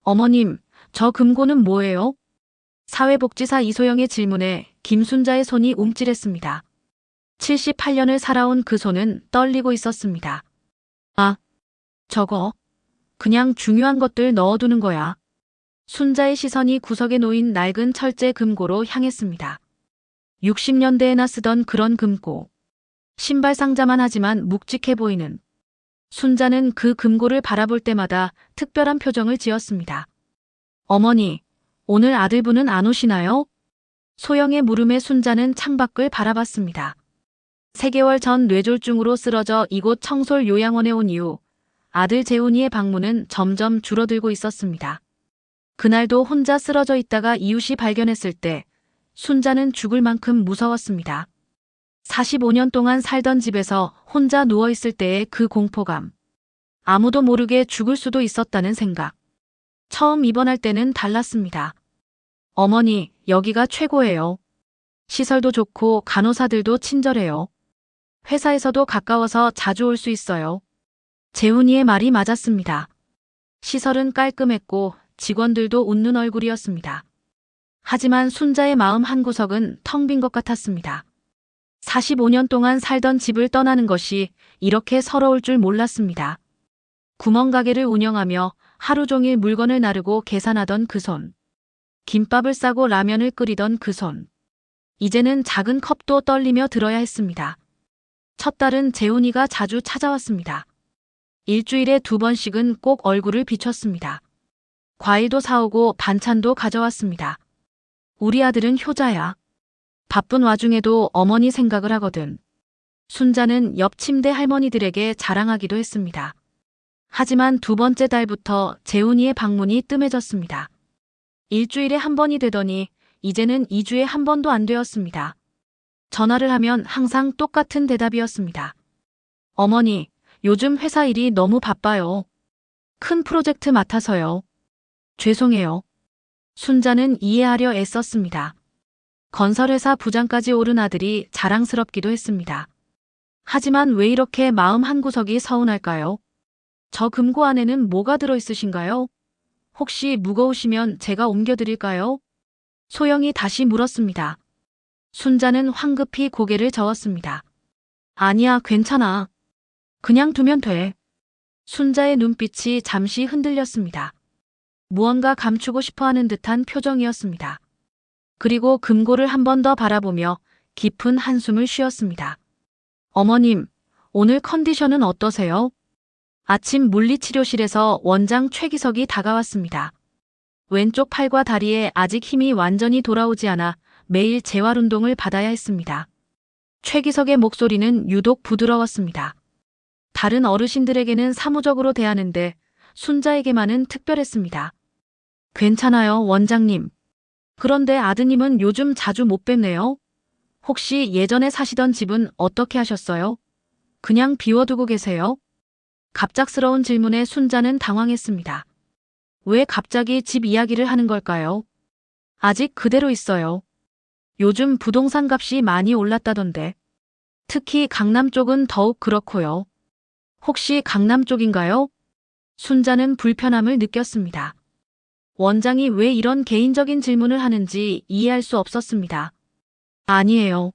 어머님, 저 금고는 뭐예요? 사회복지사 이소영의 질문에 김순자의 손이 움찔했습니다. 78년을 살아온 그 손은 떨리고 있었습니다. 아, 저거. 그냥 중요한 것들 넣어두는 거야. 순자의 시선이 구석에 놓인 낡은 철제 금고로 향했습니다. 60년대에나 쓰던 그런 금고. 신발 상자만 하지만 묵직해 보이는. 순자는 그 금고를 바라볼 때마다 특별한 표정을 지었습니다. 어머니, 오늘 아들분은 안 오시나요? 소영의 물음에 순자는 창밖을 바라봤습니다. 3개월 전 뇌졸중으로 쓰러져 이곳 청솔 요양원에 온 이후 아들 재훈이의 방문은 점점 줄어들고 있었습니다. 그날도 혼자 쓰러져 있다가 이웃이 발견했을 때 순자는 죽을 만큼 무서웠습니다. 45년 동안 살던 집에서 혼자 누워있을 때의 그 공포감. 아무도 모르게 죽을 수도 있었다는 생각. 처음 입원할 때는 달랐습니다. 어머니, 여기가 최고예요. 시설도 좋고 간호사들도 친절해요. 회사에서도 가까워서 자주 올 수 있어요. 재훈이의 말이 맞았습니다. 시설은 깔끔했고 직원들도 웃는 얼굴이었습니다. 하지만 순자의 마음 한구석은 텅 빈 것 같았습니다. 45년 동안 살던 집을 떠나는 것이 이렇게 서러울 줄 몰랐습니다. 구멍가게를 운영하며 하루 종일 물건을 나르고 계산하던 그 손. 김밥을 싸고 라면을 끓이던 그 손. 이제는 작은 컵도 떨리며 들어야 했습니다. 첫 딸은 재훈이가 자주 찾아왔습니다. 일주일에 2번씩은 꼭 얼굴을 비췄습니다. 과일도 사오고 반찬도 가져왔습니다. 우리 아들은 효자야. 바쁜 와중에도 어머니 생각을 하거든. 순자는 옆 침대 할머니들에게 자랑하기도 했습니다. 하지만 2번째 달부터 재훈이의 방문이 뜸해졌습니다. 일주일에 1번이 되더니 이제는 2주에 1번도 안 되었습니다. 전화를 하면 항상 똑같은 대답이었습니다. 어머니, 요즘 회사 일이 너무 바빠요. 큰 프로젝트 맡아서요. 죄송해요. 순자는 이해하려 애썼습니다. 건설회사 부장까지 오른 아들이 자랑스럽기도 했습니다. 하지만 왜 이렇게 마음 한구석이 서운할까요? 저 금고 안에는 뭐가 들어있으신가요? 혹시 무거우시면 제가 옮겨드릴까요? 소영이 다시 물었습니다. 순자는 황급히 고개를 저었습니다. 아니야, 괜찮아. 그냥 두면 돼. 순자의 눈빛이 잠시 흔들렸습니다. 무언가 감추고 싶어하는 듯한 표정이었습니다. 그리고 금고를 한 번 더 바라보며 깊은 한숨을 쉬었습니다. 어머님, 오늘 컨디션은 어떠세요? 아침 물리치료실에서 원장 최기석이 다가왔습니다. 왼쪽 팔과 다리에 아직 힘이 완전히 돌아오지 않아 매일 재활 운동을 받아야 했습니다. 최기석의 목소리는 유독 부드러웠습니다. 다른 어르신들에게는 사무적으로 대하는데 순자에게만은 특별했습니다. 괜찮아요, 원장님. 그런데 아드님은 요즘 자주 못 뵙네요. 혹시 예전에 사시던 집은 어떻게 하셨어요? 그냥 비워두고 계세요? 갑작스러운 질문에 순자는 당황했습니다. 왜 갑자기 집 이야기를 하는 걸까요? 아직 그대로 있어요. 요즘 부동산 값이 많이 올랐다던데. 특히 강남 쪽은 더욱 그렇고요. 혹시 강남 쪽인가요? 순자는 불편함을 느꼈습니다. 원장이 왜 이런 개인적인 질문을 하는지 이해할 수 없었습니다. 아니에요.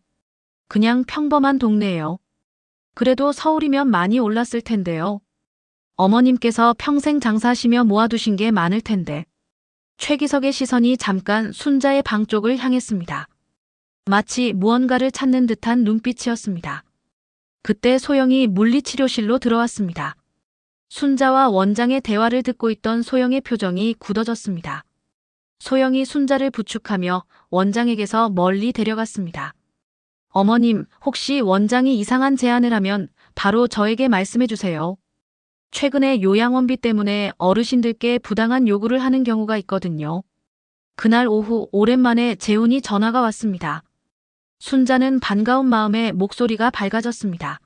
그냥 평범한 동네예요. 그래도 서울이면 많이 올랐을 텐데요. 어머님께서 평생 장사하시며 모아두신 게 많을 텐데. 최기석의 시선이 잠깐 순자의 방 쪽을 향했습니다. 마치 무언가를 찾는 듯한 눈빛이었습니다. 그때 소영이 물리치료실로 들어왔습니다. 순자와 원장의 대화를 듣고 있던 소영의 표정이 굳어졌습니다. 소영이 순자를 부축하며 원장에게서 멀리 데려갔습니다. 어머님, 혹시 원장이 이상한 제안을 하면 바로 저에게 말씀해 주세요. 최근에 요양원비 때문에 어르신들께 부당한 요구를 하는 경우가 있거든요. 그날 오후 오랜만에 재훈이 전화가 왔습니다. 순자는 반가운 마음에 목소리가 밝아졌습니다.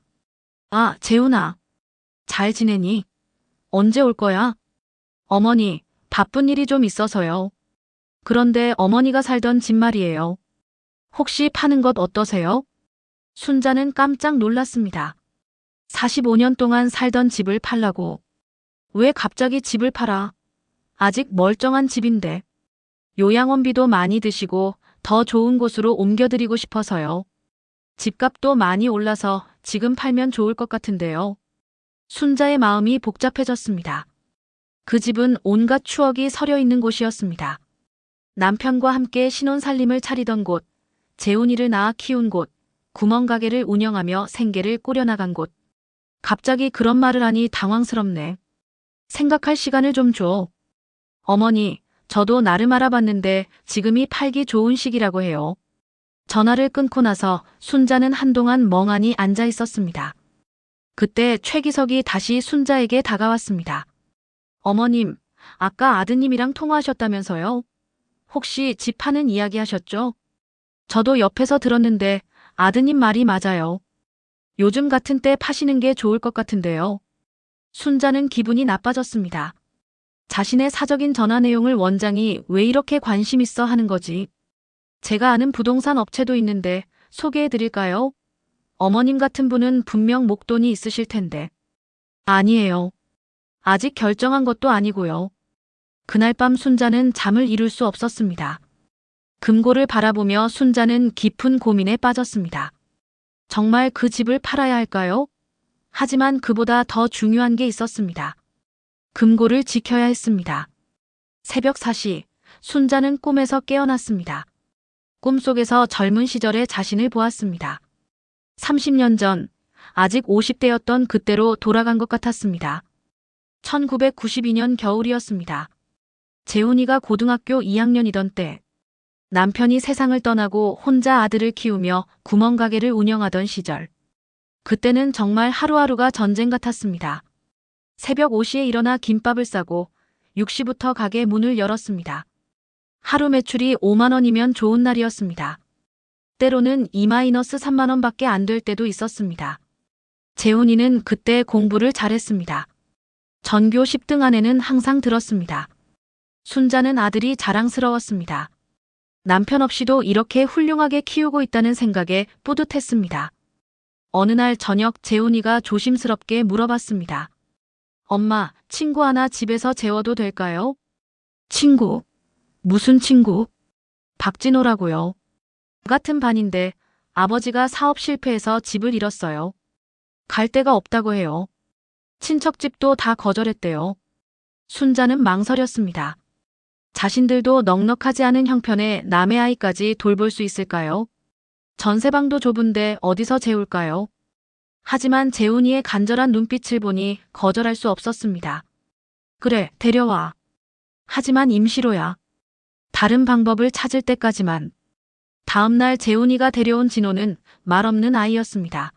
아, 재훈아. 잘 지내니? 언제 올 거야? 어머니, 바쁜 일이 좀 있어서요. 그런데 어머니가 살던 집 말이에요. 혹시 파는 것 어떠세요? 순자는 깜짝 놀랐습니다. 45년 동안 살던 집을 팔라고. 왜 갑자기 집을 팔아? 아직 멀쩡한 집인데. 요양원비도 많이 드시고 더 좋은 곳으로 옮겨드리고 싶어서요. 집값도 많이 올라서 지금 팔면 좋을 것 같은데요. 순자의 마음이 복잡해졌습니다. 그 집은 온갖 추억이 서려 있는 곳이었습니다. 남편과 함께 신혼살림을 차리던 곳, 재훈이를 낳아 키운 곳, 구멍가게를 운영하며 생계를 꾸려나간 곳. 갑자기 그런 말을 하니 당황스럽네. 생각할 시간을 좀 줘. 어머니, 저도 나름 알아봤는데 지금이 팔기 좋은 시기라고 해요. 전화를 끊고 나서 순자는 한동안 멍하니 앉아 있었습니다. 그때 최기석이 다시 순자에게 다가왔습니다. 어머님, 아까 아드님이랑 통화하셨다면서요? 혹시 집 파는 이야기 하셨죠? 저도 옆에서 들었는데 아드님 말이 맞아요. 요즘 같은 때 파시는 게 좋을 것 같은데요. 순자는 기분이 나빠졌습니다. 자신의 사적인 전화 내용을 원장이 왜 이렇게 관심 있어 하는 거지? 제가 아는 부동산 업체도 있는데 소개해 드릴까요? 어머님 같은 분은 분명 목돈이 있으실 텐데. 아니에요. 아직 결정한 것도 아니고요. 그날 밤 순자는 잠을 이룰 수 없었습니다. 금고를 바라보며 순자는 깊은 고민에 빠졌습니다. 정말 그 집을 팔아야 할까요? 하지만 그보다 더 중요한 게 있었습니다. 금고를 지켜야 했습니다. 새벽 4시, 순자는 꿈에서 깨어났습니다. 꿈속에서 젊은 시절의 자신을 보았습니다. 30년 전, 아직 50대였던 그때로 돌아간 것 같았습니다. 1992년 겨울이었습니다. 재훈이가 고등학교 2학년이던 때, 남편이 세상을 떠나고 혼자 아들을 키우며 구멍가게를 운영하던 시절. 그때는 정말 하루하루가 전쟁 같았습니다. 새벽 5시에 일어나 김밥을 싸고 6시부터 가게 문을 열었습니다. 하루 매출이 5만 원이면 좋은 날이었습니다. 때로는 2-3만 원밖에 안 될 때도 있었습니다. 재훈이는 그때 공부를 잘했습니다. 전교 10등 안에는 항상 들었습니다. 순자는 아들이 자랑스러웠습니다. 남편 없이도 이렇게 훌륭하게 키우고 있다는 생각에 뿌듯했습니다. 어느 날 저녁 재훈이가 조심스럽게 물어봤습니다. 엄마, 친구 하나 집에서 재워도 될까요? 친구? 무슨 친구? 박진호라고요. 같은 반인데 아버지가 사업 실패해서 집을 잃었어요. 갈 데가 없다고 해요. 친척 집도 다 거절했대요. 순자는 망설였습니다. 자신들도 넉넉하지 않은 형편에 남의 아이까지 돌볼 수 있을까요? 전세방도 좁은데 어디서 재울까요? 하지만 재훈이의 간절한 눈빛을 보니 거절할 수 없었습니다. 그래, 데려와. 하지만 임시로야. 다른 방법을 찾을 때까지만. 다음 날 재훈이가 데려온 진호는 말없는 아이였습니다.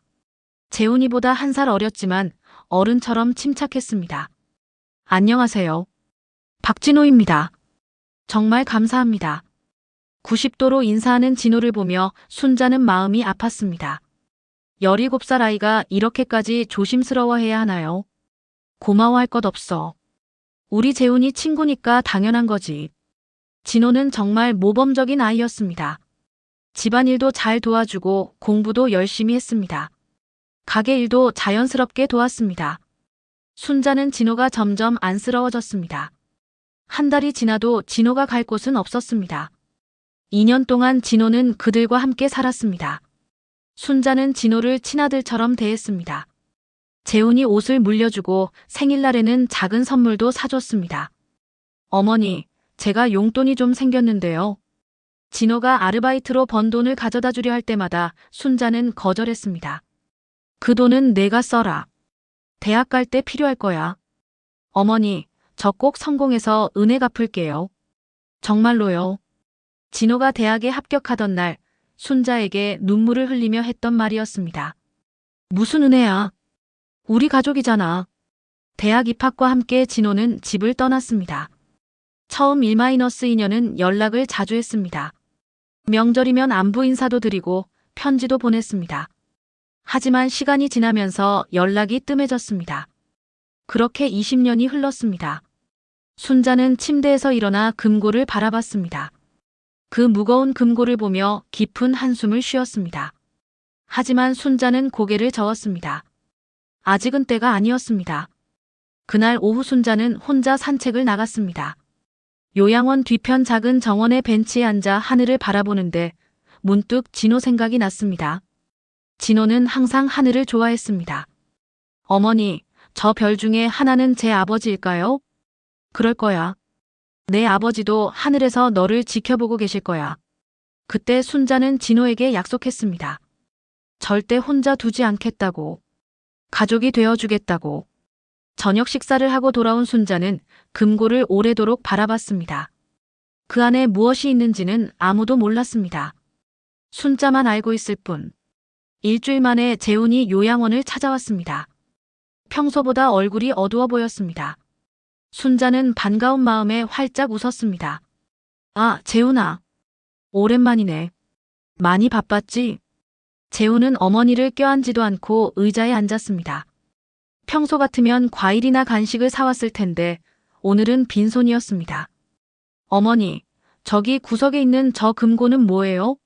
재훈이보다 1살 어렸지만 어른처럼 침착했습니다. 안녕하세요. 박진호입니다. 정말 감사합니다. 90도로 인사하는 진호를 보며 순자는 마음이 아팠습니다. 17살 아이가 이렇게까지 조심스러워해야 하나요? 고마워할 것 없어. 우리 재훈이 친구니까 당연한 거지. 진호는 정말 모범적인 아이였습니다. 집안일도 잘 도와주고 공부도 열심히 했습니다. 가게 일도 자연스럽게 도왔습니다. 순자는 진호가 점점 안쓰러워졌습니다. 한 달이 지나도 진호가 갈 곳은 없었습니다. 2년 동안 진호는 그들과 함께 살았습니다. 순자는 진호를 친아들처럼 대했습니다. 재훈이 옷을 물려주고 생일날에는 작은 선물도 사줬습니다. 어머니, 제가 용돈이 좀 생겼는데요. 진호가 아르바이트로 번 돈을 가져다 주려 할 때마다 순자는 거절했습니다. 그 돈은 내가 써라. 대학 갈 때 필요할 거야. 어머니, 저 꼭 성공해서 은혜 갚을게요. 정말로요. 진호가 대학에 합격하던 날 순자에게 눈물을 흘리며 했던 말이었습니다. 무슨 은혜야? 우리 가족이잖아. 대학 입학과 함께 진호는 집을 떠났습니다. 처음 1-2년은 연락을 자주 했습니다. 명절이면 안부 인사도 드리고 편지도 보냈습니다. 하지만 시간이 지나면서 연락이 뜸해졌습니다. 그렇게 20년이 흘렀습니다. 순자는 침대에서 일어나 금고를 바라봤습니다. 그 무거운 금고를 보며 깊은 한숨을 쉬었습니다. 하지만 순자는 고개를 저었습니다. 아직은 때가 아니었습니다. 그날 오후 순자는 혼자 산책을 나갔습니다. 요양원 뒤편 작은 정원의 벤치에 앉아 하늘을 바라보는데 문득 진호 생각이 났습니다. 진호는 항상 하늘을 좋아했습니다. 어머니, 저 별 중에 하나는 제 아버지일까요? 그럴 거야. 내 아버지도 하늘에서 너를 지켜보고 계실 거야. 그때 순자는 진호에게 약속했습니다. 절대 혼자 두지 않겠다고. 가족이 되어주겠다고. 저녁 식사를 하고 돌아온 순자는 금고를 오래도록 바라봤습니다. 그 안에 무엇이 있는지는 아무도 몰랐습니다. 순자만 알고 있을 뿐. 일주일 만에 재훈이 요양원을 찾아왔습니다. 평소보다 얼굴이 어두워 보였습니다. 순자는 반가운 마음에 활짝 웃었습니다. 아, 재훈아. 오랜만이네. 많이 바빴지? 재훈은 어머니를 껴안지도 않고 의자에 앉았습니다. 평소 같으면 과일이나 간식을 사왔을 텐데 오늘은 빈손이었습니다. 어머니, 저기 구석에 있는 저 금고는 뭐예요?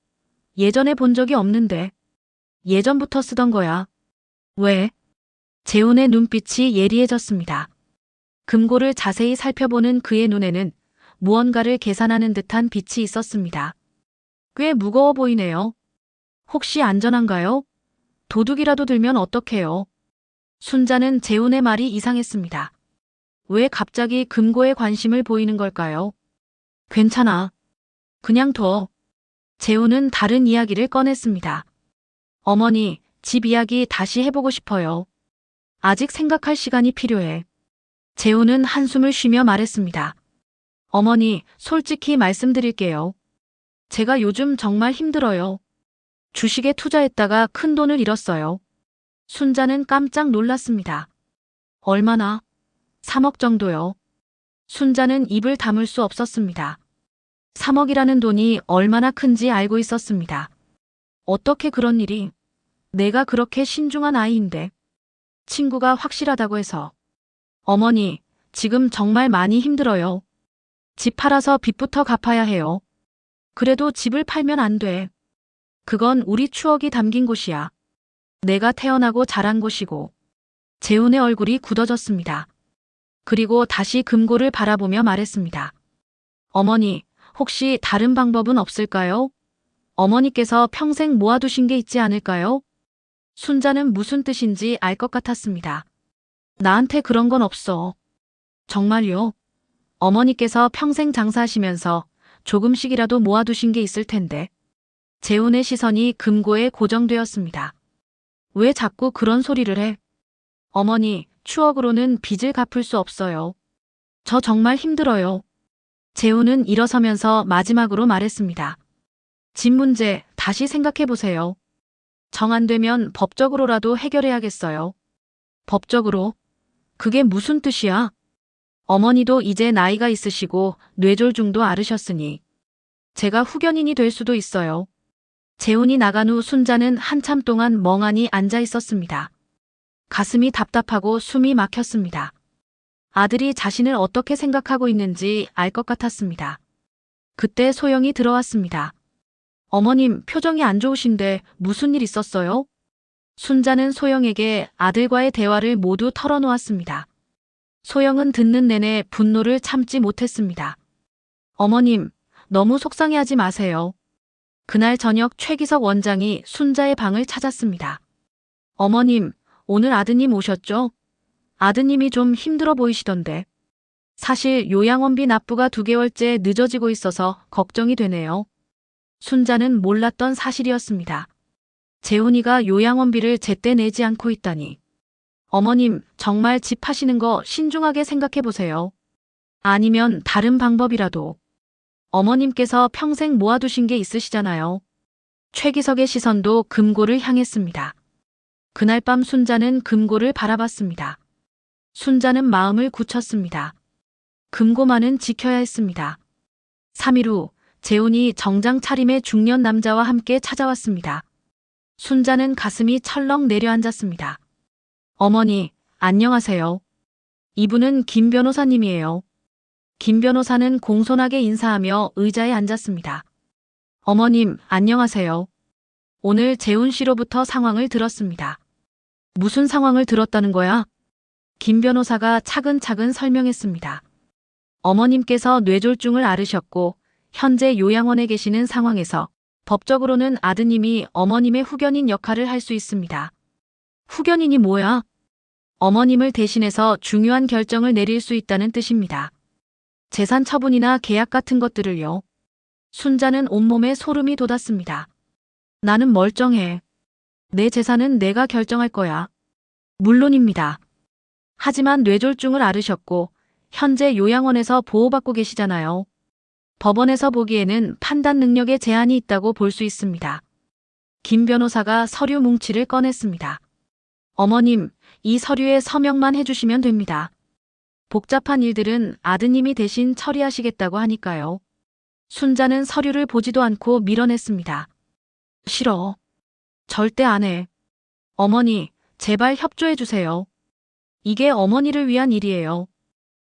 예전에 본 적이 없는데. 예전부터 쓰던 거야. 왜? 재훈의 눈빛이 예리해졌습니다. 금고를 자세히 살펴보는 그의 눈에는 무언가를 계산하는 듯한 빛이 있었습니다. 꽤 무거워 보이네요. 혹시 안전한가요? 도둑이라도 들면 어떡해요? 순자는 재훈의 말이 이상했습니다. 왜 갑자기 금고에 관심을 보이는 걸까요? 괜찮아. 그냥 둬. 재훈은 다른 이야기를 꺼냈습니다. 어머니, 집 이야기 다시 해보고 싶어요. 아직 생각할 시간이 필요해. 재훈은 한숨을 쉬며 말했습니다. 어머니, 솔직히 말씀드릴게요. 제가 요즘 정말 힘들어요. 주식에 투자했다가 큰 돈을 잃었어요. 순자는 깜짝 놀랐습니다. 얼마나? 3억 정도요. 순자는 입을 다물 수 없었습니다. 3억이라는 돈이 얼마나 큰지 알고 있었습니다. 어떻게 그런 일이? 내가 그렇게 신중한 아이인데. 친구가 확실하다고 해서. 어머니, 지금 정말 많이 힘들어요. 집 팔아서 빚부터 갚아야 해요. 그래도 집을 팔면 안 돼. 그건 우리 추억이 담긴 곳이야. 내가 태어나고 자란 곳이고. 재훈의 얼굴이 굳어졌습니다. 그리고 다시 금고를 바라보며 말했습니다. 어머니, 혹시 다른 방법은 없을까요? 어머니께서 평생 모아두신 게 있지 않을까요? 순자는 무슨 뜻인지 알 것 같았습니다. 나한테 그런 건 없어. 정말요? 어머니께서 평생 장사하시면서 조금씩이라도 모아두신 게 있을 텐데. 재훈의 시선이 금고에 고정되었습니다. 왜 자꾸 그런 소리를 해? 어머니, 추억으로는 빚을 갚을 수 없어요. 저 정말 힘들어요. 재훈은 일어서면서 마지막으로 말했습니다. 집 문제 다시 생각해 보세요. 정 안 되면 법적으로라도 해결해야겠어요. 법적으로? 그게 무슨 뜻이야? 어머니도 이제 나이가 있으시고 뇌졸중도 앓으셨으니 제가 후견인이 될 수도 있어요. 재훈이 나간 후 순자는 한참 동안 멍하니 앉아 있었습니다. 가슴이 답답하고 숨이 막혔습니다. 아들이 자신을 어떻게 생각하고 있는지 알 것 같았습니다. 그때 소영이 들어왔습니다. 어머님, 표정이 안 좋으신데 무슨 일 있었어요? 순자는 소영에게 아들과의 대화를 모두 털어놓았습니다. 소영은 듣는 내내 분노를 참지 못했습니다. 어머님, 너무 속상해하지 마세요. 그날 저녁 최기석 원장이 순자의 방을 찾았습니다. 어머님, 오늘 아드님 오셨죠? 아드님이 좀 힘들어 보이시던데. 사실 요양원비 납부가 2개월째 늦어지고 있어서 걱정이 되네요. 순자는 몰랐던 사실이었습니다. 재훈이가 요양원비를 제때 내지 않고 있다니. 어머님, 정말 집 파시는 거 신중하게 생각해 보세요. 아니면 다른 방법이라도. 어머님께서 평생 모아두신 게 있으시잖아요. 최기석의 시선도 금고를 향했습니다. 그날 밤 순자는 금고를 바라봤습니다. 순자는 마음을 굳혔습니다. 금고만은 지켜야 했습니다. 3일 후 재훈이 정장 차림의 중년 남자와 함께 찾아왔습니다. 순자는 가슴이 철렁 내려앉았습니다. 어머니, 안녕하세요. 이분은 김 변호사님이에요. 김 변호사는 공손하게 인사하며 의자에 앉았습니다. 어머님, 안녕하세요. 오늘 재훈 씨로부터 상황을 들었습니다. 무슨 상황을 들었다는 거야? 김 변호사가 차근차근 설명했습니다. 어머님께서 뇌졸중을 앓으셨고 현재 요양원에 계시는 상황에서 법적으로는 아드님이 어머님의 후견인 역할을 할 수 있습니다. 후견인이 뭐야? 어머님을 대신해서 중요한 결정을 내릴 수 있다는 뜻입니다. 재산 처분이나 계약 같은 것들을요. 순자는 온몸에 소름이 돋았습니다. 나는 멀쩡해. 내 재산은 내가 결정할 거야. 물론입니다. 하지만 뇌졸중을 앓으셨고 현재 요양원에서 보호받고 계시잖아요. 법원에서 보기에는 판단 능력에 제한이 있다고 볼 수 있습니다. 김 변호사가 서류 뭉치를 꺼냈습니다. 어머님, 이 서류에 서명만 해주시면 됩니다. 복잡한 일들은 아드님이 대신 처리하시겠다고 하니까요. 순자는 서류를 보지도 않고 밀어냈습니다. 싫어. 절대 안 해. 어머니, 제발 협조해 주세요. 이게 어머니를 위한 일이에요.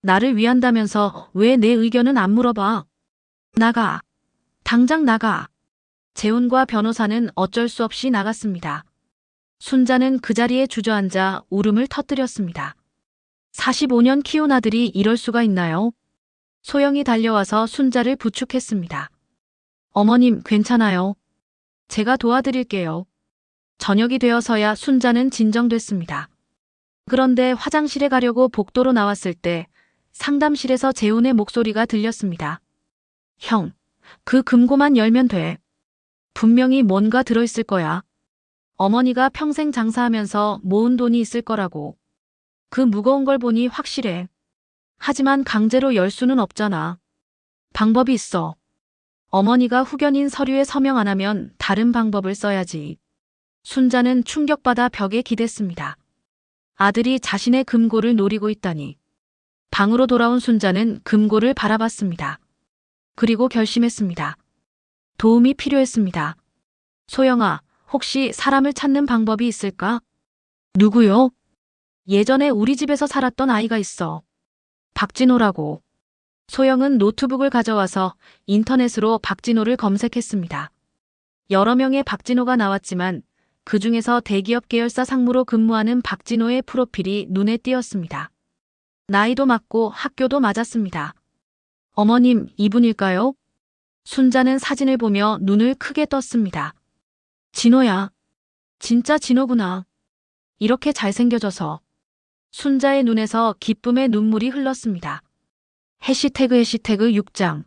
나를 위한다면서 왜 내 의견은 안 물어봐? 나가. 당장 나가. 재훈과 변호사는 어쩔 수 없이 나갔습니다. 순자는 그 자리에 주저앉아 울음을 터뜨렸습니다. 45년 키운 아들이 이럴 수가 있나요? 소영이 달려와서 순자를 부축했습니다. 어머님, 괜찮아요. 제가 도와드릴게요. 저녁이 되어서야 순자는 진정됐습니다. 그런데 화장실에 가려고 복도로 나왔을 때 상담실에서 재훈의 목소리가 들렸습니다. 형, 그 금고만 열면 돼. 분명히 뭔가 들어있을 거야. 어머니가 평생 장사하면서 모은 돈이 있을 거라고. 그 무거운 걸 보니 확실해. 하지만 강제로 열 수는 없잖아. 방법이 있어. 어머니가 후견인 서류에 서명 안 하면 다른 방법을 써야지. 순자는 충격받아 벽에 기댔습니다. 아들이 자신의 금고를 노리고 있다니. 방으로 돌아온 순자는 금고를 바라봤습니다. 그리고 결심했습니다. 도움이 필요했습니다. 소영아, 혹시 사람을 찾는 방법이 있을까? 누구요? 예전에 우리 집에서 살았던 아이가 있어. 박진호라고. 소영은 노트북을 가져와서 인터넷으로 박진호를 검색했습니다. 여러 명의 박진호가 나왔지만 그 중에서 대기업 계열사 상무로 근무하는 박진호의 프로필이 눈에 띄었습니다. 나이도 맞고 학교도 맞았습니다. 어머님, 이분일까요? 순자는 사진을 보며 눈을 크게 떴습니다. 진호야. 진짜 진호구나. 이렇게 잘생겨져서. 순자의 눈에서 기쁨의 눈물이 흘렀습니다. 해시태그 6장.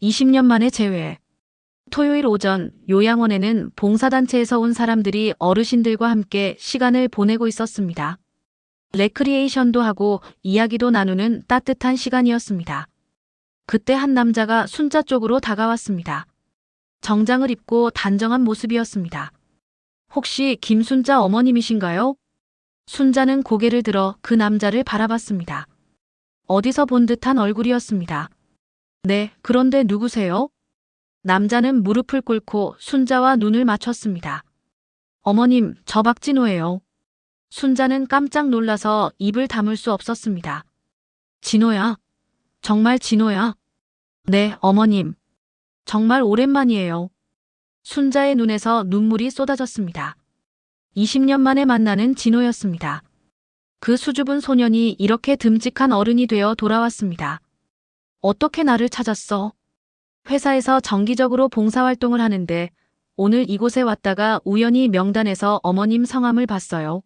20년 만에 재회. 토요일 오전 요양원에는 봉사단체에서 온 사람들이 어르신들과 함께 시간을 보내고 있었습니다. 레크리에이션도 하고 이야기도 나누는 따뜻한 시간이었습니다. 그때 한 남자가 순자 쪽으로 다가왔습니다. 정장을 입고 단정한 모습이었습니다. 혹시 김순자 어머님이신가요? 순자는 고개를 들어 그 남자를 바라봤습니다. 어디서 본 듯한 얼굴이었습니다. 네, 그런데 누구세요? 남자는 무릎을 꿇고 순자와 눈을 맞췄습니다. 어머님, 저 박진호예요. 순자는 깜짝 놀라서 입을 다물 수 없었습니다. 진호야? 정말 진호야? 네, 어머님. 정말 오랜만이에요. 순자의 눈에서 눈물이 쏟아졌습니다. 20년 만에 만나는 진호였습니다. 그 수줍은 소년이 이렇게 듬직한 어른이 되어 돌아왔습니다. 어떻게 나를 찾았어? 회사에서 정기적으로 봉사활동을 하는데 오늘 이곳에 왔다가 우연히 명단에서 어머님 성함을 봤어요.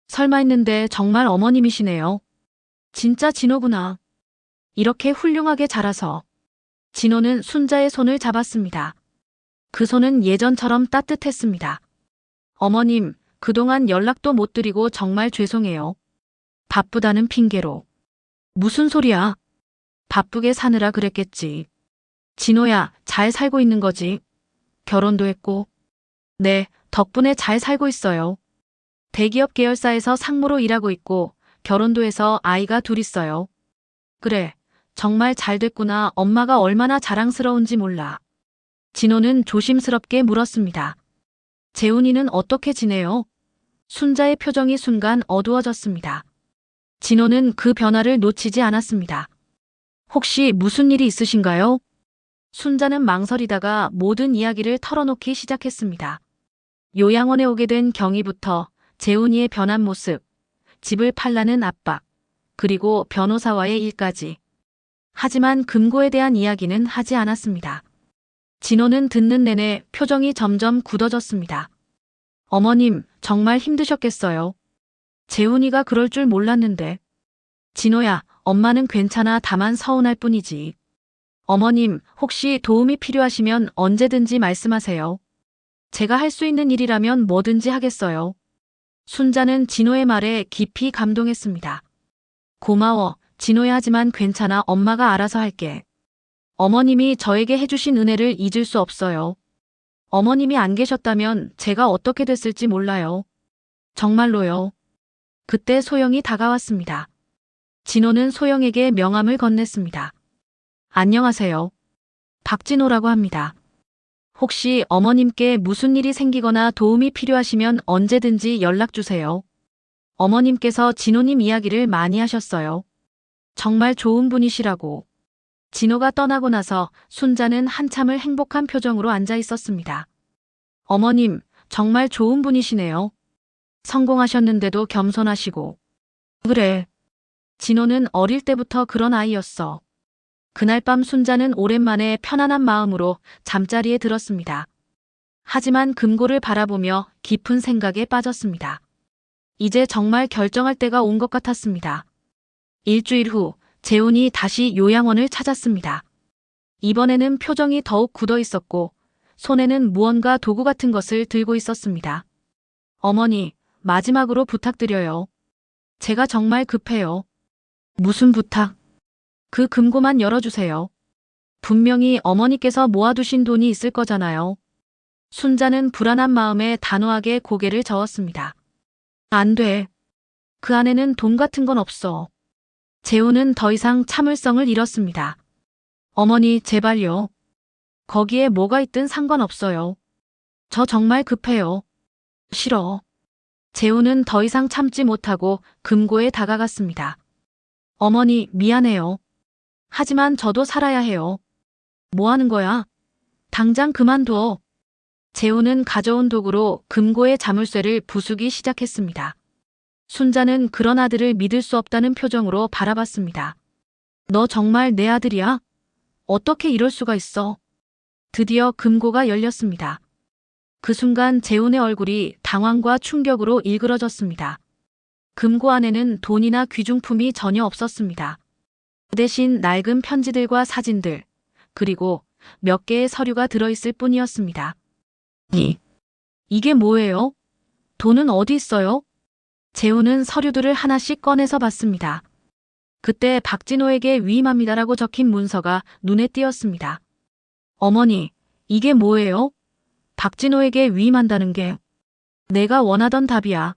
설마 했는데 정말 어머님이시네요. 진짜 진호구나. 이렇게 훌륭하게 자라서. 진호는 순자의 손을 잡았습니다. 그 손은 예전처럼 따뜻했습니다. 어머님, 그동안 연락도 못 드리고 정말 죄송해요. 바쁘다는 핑계로. 무슨 소리야? 바쁘게 사느라 그랬겠지. 진호야, 잘 살고 있는 거지? 결혼도 했고. 네, 덕분에 잘 살고 있어요. 대기업 계열사에서 상무로 일하고 있고 결혼도 해서 아이가 둘 있어요. 그래, 정말 잘 됐구나. 엄마가 얼마나 자랑스러운지 몰라. 진호는 조심스럽게 물었습니다. 재훈이는 어떻게 지내요? 순자의 표정이 순간 어두워졌습니다. 진호는 그 변화를 놓치지 않았습니다. 혹시 무슨 일이 있으신가요? 순자는 망설이다가 모든 이야기를 털어놓기 시작했습니다. 요양원에 오게 된 경위부터 재훈이의 변한 모습, 집을 팔라는 압박, 그리고 변호사와의 일까지. 하지만 금고에 대한 이야기는 하지 않았습니다. 진호는 듣는 내내 표정이 점점 굳어졌습니다. 어머님, 정말 힘드셨겠어요. 재훈이가 그럴 줄 몰랐는데. 진호야, 엄마는 괜찮아. 다만 서운할 뿐이지. 어머님, 혹시 도움이 필요하시면 언제든지 말씀하세요. 제가 할 수 있는 일이라면 뭐든지 하겠어요. 순자는 진호의 말에 깊이 감동했습니다. 고마워, 진호야. 하지만 괜찮아. 엄마가 알아서 할게. 어머님이 저에게 해주신 은혜를 잊을 수 없어요. 어머님이 안 계셨다면 제가 어떻게 됐을지 몰라요. 정말로요. 그때 소영이 다가왔습니다. 진호는 소영에게 명함을 건넸습니다. 안녕하세요. 박진호라고 합니다. 혹시 어머님께 무슨 일이 생기거나 도움이 필요하시면 언제든지 연락주세요. 어머님께서 진호님 이야기를 많이 하셨어요. 정말 좋은 분이시라고. 진호가 떠나고 나서 순자는 한참을 행복한 표정으로 앉아 있었습니다. 어머님, 정말 좋은 분이시네요. 성공하셨는데도 겸손하시고. 그래. 진호는 어릴 때부터 그런 아이였어. 그날 밤 순자는 오랜만에 편안한 마음으로 잠자리에 들었습니다. 하지만 금고를 바라보며 깊은 생각에 빠졌습니다. 이제 정말 결정할 때가 온 것 같았습니다. 일주일 후 재훈이 다시 요양원을 찾았습니다. 이번에는 표정이 더욱 굳어 있었고 손에는 무언가 도구 같은 것을 들고 있었습니다. 어머니, 마지막으로 부탁드려요. 제가 정말 급해요. 무슨 부탁? 그 금고만 열어주세요. 분명히 어머니께서 모아두신 돈이 있을 거잖아요. 순자는 불안한 마음에 단호하게 고개를 저었습니다. 안 돼. 그 안에는 돈 같은 건 없어. 재훈은 더 이상 참을성을 잃었습니다. 어머니, 제발요. 거기에 뭐가 있든 상관없어요. 저 정말 급해요. 싫어. 재훈은 더 이상 참지 못하고 금고에 다가갔습니다. 어머니, 미안해요. 하지만 저도 살아야 해요. 뭐 하는 거야? 당장 그만둬. 재훈은 가져온 도구로 금고의 자물쇠를 부수기 시작했습니다. 순자는 그런 아들을 믿을 수 없다는 표정으로 바라봤습니다. 너 정말 내 아들이야? 어떻게 이럴 수가 있어? 드디어 금고가 열렸습니다. 그 순간 재훈의 얼굴이 당황과 충격으로 일그러졌습니다. 금고 안에는 돈이나 귀중품이 전혀 없었습니다. 그 대신 낡은 편지들과 사진들, 그리고 몇 개의 서류가 들어있을 뿐이었습니다. 이게 뭐예요? 돈은 어디 있어요? 재훈은 서류들을 하나씩 꺼내서 봤습니다. 그때 박진호에게 위임합니다라고 적힌 문서가 눈에 띄었습니다. 어머니, 이게 뭐예요? 박진호에게 위임한다는 게 내가 원하던 답이야.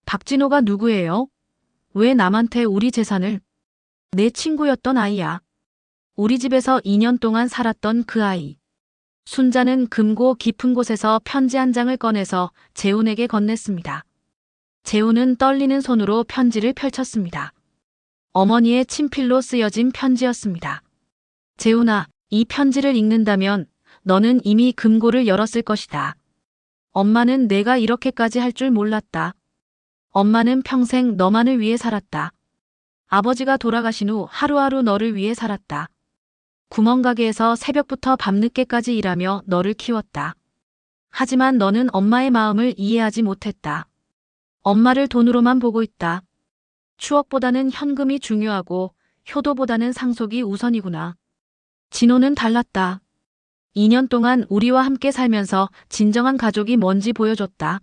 박진호가 누구예요? 왜 남한테 우리 재산을? 내 친구였던 아이야. 우리 집에서 2년 동안 살았던 그 아이. 순자는 금고 깊은 곳에서 편지 한 장을 꺼내서 재훈에게 건넸습니다. 재훈은 떨리는 손으로 편지를 펼쳤습니다. 어머니의 친필로 쓰여진 편지였습니다. 재훈아, 이 편지를 읽는다면 너는 이미 금고를 열었을 것이다. 엄마는 내가 이렇게까지 할 줄 몰랐다. 엄마는 평생 너만을 위해 살았다. 아버지가 돌아가신 후 하루하루 너를 위해 살았다. 구멍가게에서 새벽부터 밤늦게까지 일하며 너를 키웠다. 하지만 너는 엄마의 마음을 이해하지 못했다. 엄마를 돈으로만 보고 있다. 추억보다는 현금이 중요하고 효도보다는 상속이 우선이구나. 진호는 달랐다. 2년 동안 우리와 함께 살면서 진정한 가족이 뭔지 보여줬다.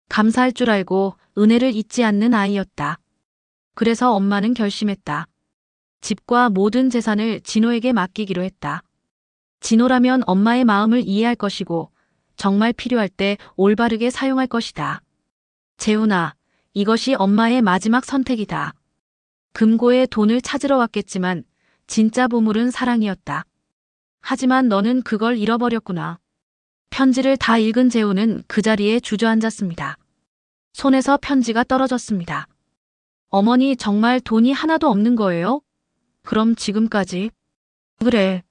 감사할 줄 알고 은혜를 잊지 않는 아이였다. 그래서 엄마는 결심했다. 집과 모든 재산을 진호에게 맡기기로 했다. 진호라면 엄마의 마음을 이해할 것이고 정말 필요할 때 올바르게 사용할 것이다. 재훈아, 이것이 엄마의 마지막 선택이다. 금고에 돈을 찾으러 왔겠지만 진짜 보물은 사랑이었다. 하지만 너는 그걸 잃어버렸구나. 편지를 다 읽은 재훈은 그 자리에 주저앉았습니다. 손에서 편지가 떨어졌습니다. 어머니, 정말 돈이 하나도 없는 거예요? 그럼 지금까지? 그래.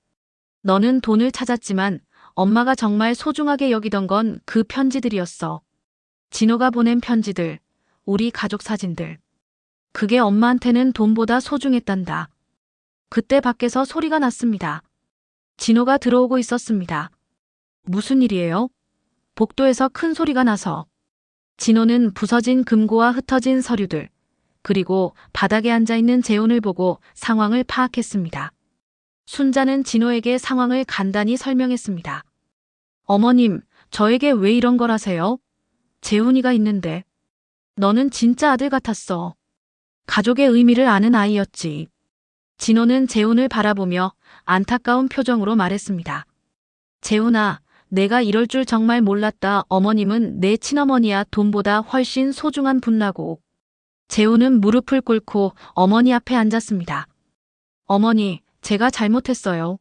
너는 돈을 찾았지만 엄마가 정말 소중하게 여기던 건 그 편지들이었어. 진호가 보낸 편지들, 우리 가족 사진들. 그게 엄마한테는 돈보다 소중했단다. 그때 밖에서 소리가 났습니다. 진호가 들어오고 있었습니다. 무슨 일이에요? 복도에서 큰 소리가 나서 진호는 부서진 금고와 흩어진 서류들, 그리고 바닥에 앉아있는 재훈을 보고 상황을 파악했습니다. 순자는 진호에게 상황을 간단히 설명했습니다. 어머님, 저에게 왜 이런 걸 하세요? 재훈이가 있는데. 너는 진짜 아들 같았어. 가족의 의미를 아는 아이였지. 진호는 재훈을 바라보며 안타까운 표정으로 말했습니다. 재훈아, 내가 이럴 줄 정말 몰랐다. 어머님은 내 친어머니야. 돈보다 훨씬 소중한 분라고. 재훈은 무릎을 꿇고 어머니 앞에 앉았습니다. 어머니, 제가 잘못했어요.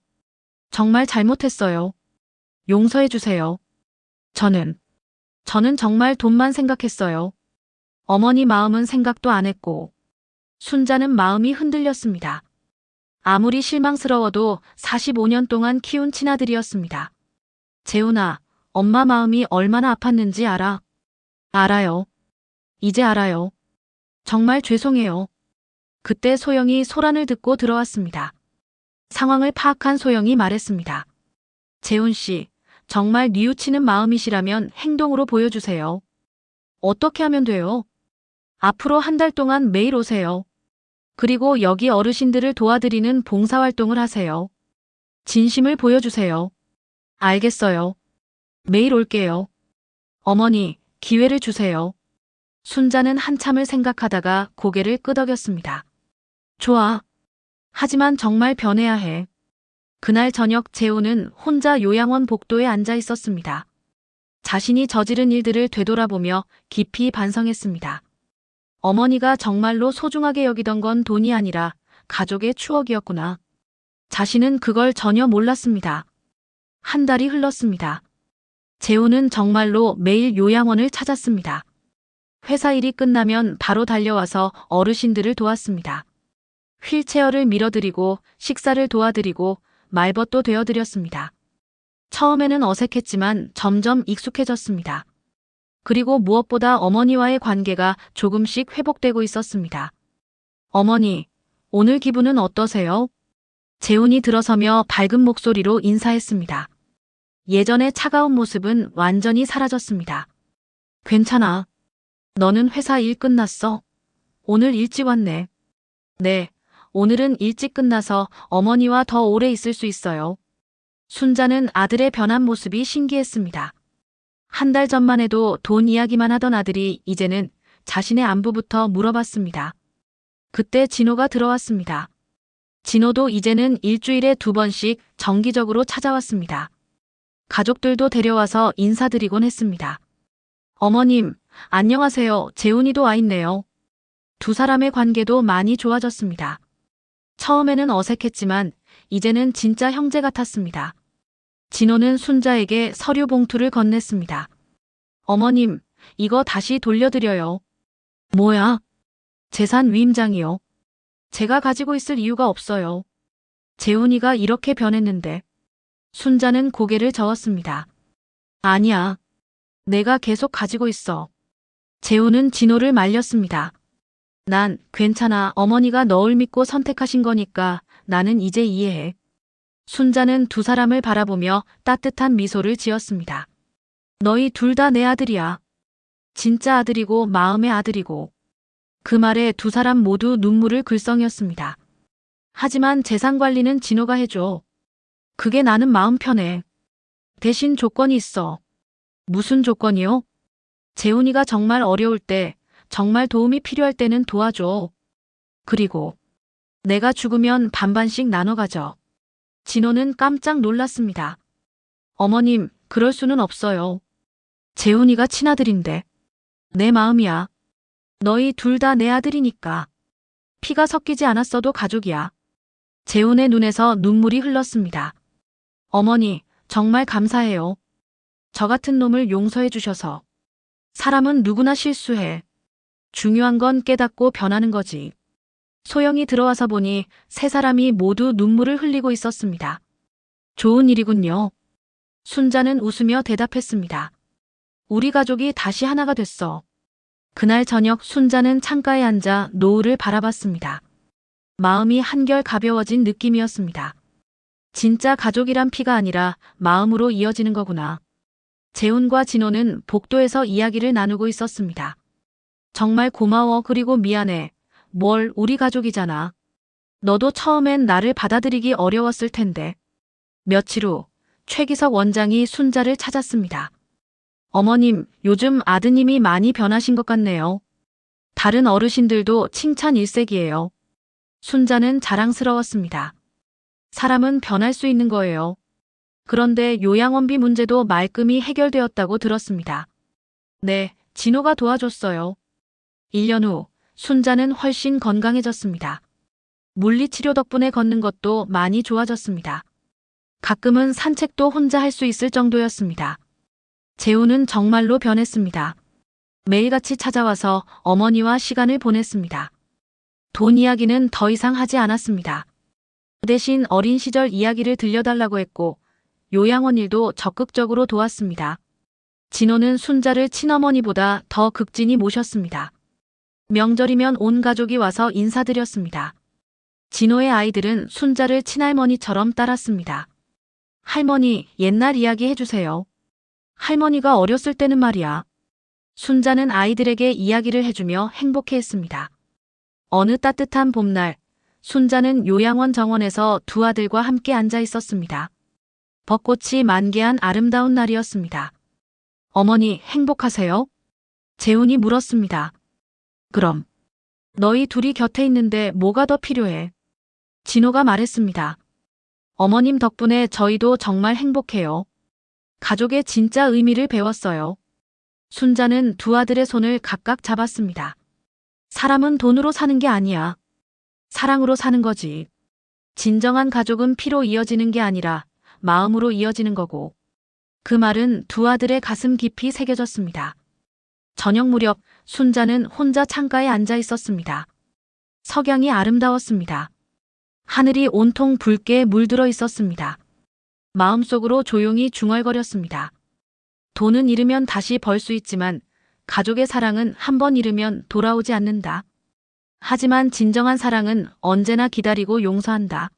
정말 잘못했어요. 용서해 주세요. 저는 정말 돈만 생각했어요. 어머니 마음은 생각도 안 했고. 순자는 마음이 흔들렸습니다. 아무리 실망스러워도 45년 동안 키운 친아들이었습니다. 재훈아, 엄마 마음이 얼마나 아팠는지 알아? 알아요. 이제 알아요. 정말 죄송해요. 그때 소영이 소란을 듣고 들어왔습니다. 상황을 파악한 소영이 말했습니다. 재훈 씨, 정말 뉘우치는 마음이시라면 행동으로 보여주세요. 어떻게 하면 돼요? 앞으로 한 달 동안 매일 오세요. 그리고 여기 어르신들을 도와드리는 봉사활동을 하세요. 진심을 보여주세요. 알겠어요. 매일 올게요. 어머니, 기회를 주세요. 순자는 한참을 생각하다가 고개를 끄덕였습니다. 좋아. 하지만 정말 변해야 해. 그날 저녁 재훈은 혼자 요양원 복도에 앉아 있었습니다. 자신이 저지른 일들을 되돌아보며 깊이 반성했습니다. 어머니가 정말로 소중하게 여기던 건 돈이 아니라 가족의 추억이었구나. 자신은 그걸 전혀 몰랐습니다. 한 달이 흘렀습니다. 재훈은 정말로 매일 요양원을 찾았습니다. 회사 일이 끝나면 바로 달려와서 어르신들을 도왔습니다. 휠체어를 밀어드리고 식사를 도와드리고 말벗도 되어드렸습니다. 처음에는 어색했지만 점점 익숙해졌습니다. 그리고 무엇보다 어머니와의 관계가 조금씩 회복되고 있었습니다. 어머니, 오늘 기분은 어떠세요? 재훈이 들어서며 밝은 목소리로 인사했습니다. 예전의 차가운 모습은 완전히 사라졌습니다. 괜찮아. 너는 회사 일 끝났어? 오늘 일찍 왔네. 네, 오늘은 일찍 끝나서 어머니와 더 오래 있을 수 있어요. 순자는 아들의 변한 모습이 신기했습니다. 한 달 전만 해도 돈 이야기만 하던 아들이 이제는 자신의 안부부터 물어봤습니다. 그때 진호가 들어왔습니다. 진호도 이제는 일주일에 2번씩 정기적으로 찾아왔습니다. 가족들도 데려와서 인사드리곤 했습니다. 어머님, 안녕하세요. 재훈이도 와 있네요. 두 사람의 관계도 많이 좋아졌습니다. 처음에는 어색했지만 이제는 진짜 형제 같았습니다. 진호는 순자에게 서류 봉투를 건넸습니다. 어머님, 이거 다시 돌려드려요. 뭐야? 재산 위임장이요. 제가 가지고 있을 이유가 없어요. 재훈이가 이렇게 변했는데. 순자는 고개를 저었습니다. 아니야. 내가 계속 가지고 있어. 재훈은 진호를 말렸습니다. 난 괜찮아. 어머니가 널 믿고 선택하신 거니까 나는 이제 이해해. 순자는 두 사람을 바라보며 따뜻한 미소를 지었습니다. 너희 둘 다 내 아들이야. 진짜 아들이고 마음의 아들이고. 그 말에 두 사람 모두 눈물을 글썽였습니다. 하지만 재산 관리는 진호가 해줘. 그게 나는 마음 편해. 대신 조건이 있어. 무슨 조건이요? 재훈이가 정말 어려울 때, 정말 도움이 필요할 때는 도와줘. 그리고 내가 죽으면 반반씩 나눠 가져. 진호는 깜짝 놀랐습니다. 어머님, 그럴 수는 없어요. 재훈이가 친아들인데. 내 마음이야. 너희 둘 다 내 아들이니까. 피가 섞이지 않았어도 가족이야. 재훈의 눈에서 눈물이 흘렀습니다. 어머니, 정말 감사해요. 저 같은 놈을 용서해 주셔서. 사람은 누구나 실수해. 중요한 건 깨닫고 변하는 거지. 소영이 들어와서 보니 세 사람이 모두 눈물을 흘리고 있었습니다. 좋은 일이군요. 순자는 웃으며 대답했습니다. 우리 가족이 다시 하나가 됐어. 그날 저녁 순자는 창가에 앉아 노을을 바라봤습니다. 마음이 한결 가벼워진 느낌이었습니다. 진짜 가족이란 피가 아니라 마음으로 이어지는 거구나. 재훈과 진호는 복도에서 이야기를 나누고 있었습니다. 정말 고마워 그리고 미안해. 뭘 우리 가족이잖아. 너도 처음엔 나를 받아들이기 어려웠을 텐데. 며칠 후 최기석 원장이 순자를 찾았습니다. 어머님, 요즘 아드님이 많이 변하신 것 같네요. 다른 어르신들도 칭찬 일색이에요. 순자는 자랑스러웠습니다. 사람은 변할 수 있는 거예요. 그런데 요양원비 문제도 말끔히 해결되었다고 들었습니다. 네, 진호가 도와줬어요. 1년 후 순자는 훨씬 건강해졌습니다. 물리치료 덕분에 걷는 것도 많이 좋아졌습니다. 가끔은 산책도 혼자 할 수 있을 정도였습니다. 재훈은 정말로 변했습니다. 매일같이 찾아와서 어머니와 시간을 보냈습니다. 돈 이야기는 더 이상 하지 않았습니다. 대신 어린 시절 이야기를 들려달라고 했고 요양원 일도 적극적으로 도왔습니다. 진호는 순자를 친어머니보다 더 극진히 모셨습니다. 명절이면 온 가족이 와서 인사드렸습니다. 진호의 아이들은 순자를 친할머니처럼 따랐습니다. 할머니, 옛날 이야기 해주세요. 할머니가 어렸을 때는 말이야. 순자는 아이들에게 이야기를 해주며 행복해했습니다. 어느 따뜻한 봄날, 순자는 요양원 정원에서 두 아들과 함께 앉아 있었습니다. 벚꽃이 만개한 아름다운 날이었습니다. 어머니, 행복하세요? 재훈이 물었습니다. 그럼. 너희 둘이 곁에 있는데 뭐가 더 필요해? 진호가 말했습니다. 어머님 덕분에 저희도 정말 행복해요. 가족의 진짜 의미를 배웠어요. 순자는 두 아들의 손을 각각 잡았습니다. 사람은 돈으로 사는 게 아니야. 사랑으로 사는 거지. 진정한 가족은 피로 이어지는 게 아니라 마음으로 이어지는 거고. 그 말은 두 아들의 가슴 깊이 새겨졌습니다. 저녁 무렵 순자는 혼자 창가에 앉아 있었습니다. 석양이 아름다웠습니다. 하늘이 온통 붉게 물들어 있었습니다. 마음속으로 조용히 중얼거렸습니다. 돈은 잃으면 다시 벌 수 있지만 가족의 사랑은 한 번 잃으면 돌아오지 않는다. 하지만 진정한 사랑은 언제나 기다리고 용서한다.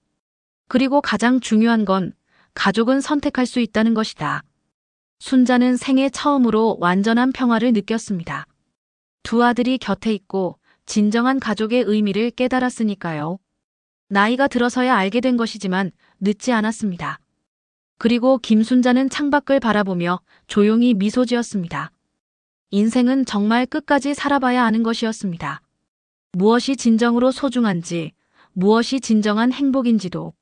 그리고 가장 중요한 건 가족은 선택할 수 있다는 것이다. 순자는 생애 처음으로 완전한 평화를 느꼈습니다. 두 아들이 곁에 있고 진정한 가족의 의미를 깨달았으니까요. 나이가 들어서야 알게 된 것이지만 늦지 않았습니다. 그리고 김순자는 창밖을 바라보며 조용히 미소 지었습니다. 인생은 정말 끝까지 살아봐야 아는 것이었습니다. 무엇이 진정으로 소중한지, 무엇이 진정한 행복인지도.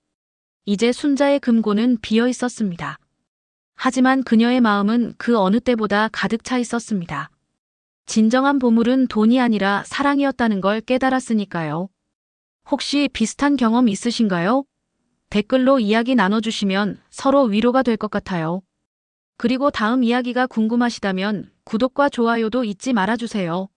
이제 순자의 금고는 비어 있었습니다. 하지만 그녀의 마음은 그 어느 때보다 가득 차 있었습니다. 진정한 보물은 돈이 아니라 사랑이었다는 걸 깨달았으니까요. 혹시 비슷한 경험 있으신가요? 댓글로 이야기 나눠주시면 서로 위로가 될 것 같아요. 그리고 다음 이야기가 궁금하시다면 구독과 좋아요도 잊지 말아주세요.